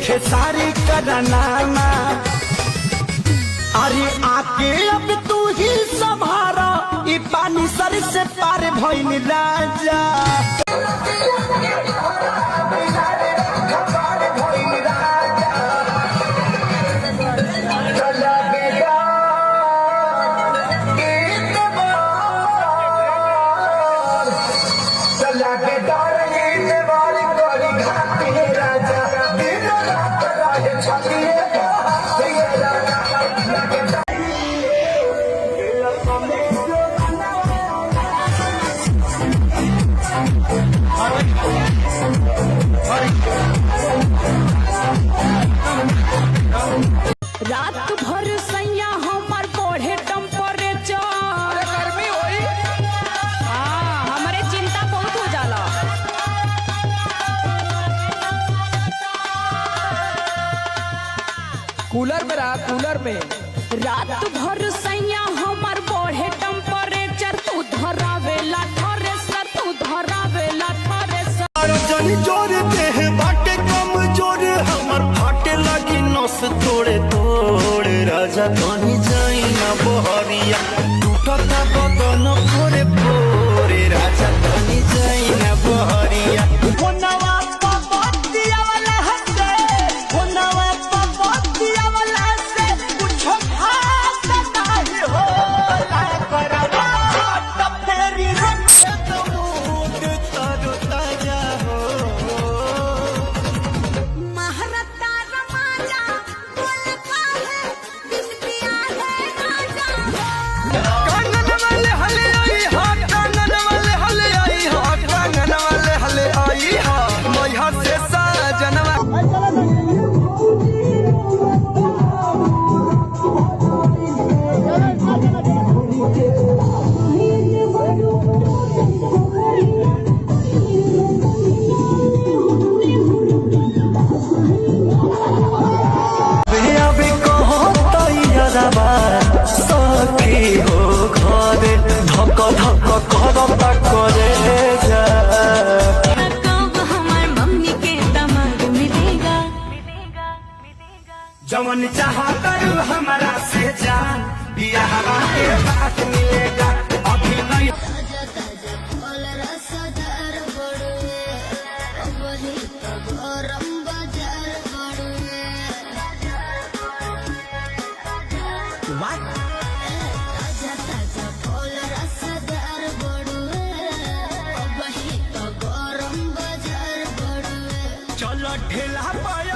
खेसारी करनामा। अरे आके अब तू ही संभारा, ई पानी सर से पार भइल राजा। रात भर सैया हमार बढ़े टेम्परेचर, गर्मी होई। हाँ हमारे चिंता बहुत हो जाला। कूलर में रहा, कूलर में। रात भर सैया हमार बढ़े टेम्परेचर, तू धरावेला थ्रेसर, तू धरावेला थ्रेसर। जनी जोर देह बाटे कम जोर, हमर फाटे लगी नस तोड़े तोड़े। राजा कहीं जाई ना बहरिया, टूटता बदन फोरे फोरे। राजा कहीं जाई ना बहरिया। होनवा पपतिया वाला हंसे, होनवा पपतिया वाला हंसे, कुछ खास नहीं होला करवा। तब फेरी रंगे तो मूड तरो ताजा हो। महारता रमाजा बोल काहे दिन पिया है राजा। कांगन वाले हले आई हा, कांगन वाले हले आई हा, कांगन वाले हले आई हा। मैया से साजनवा अभी कहो तैयारबा सखी हो घरे, धक धक करता करे जा। कब हमार मम्मी के दामाद मिलेगा। जवन चाहा करू हमारा से जान, बियाह के बाद मिलेगा। अभी नहीं चलो ढेला पाया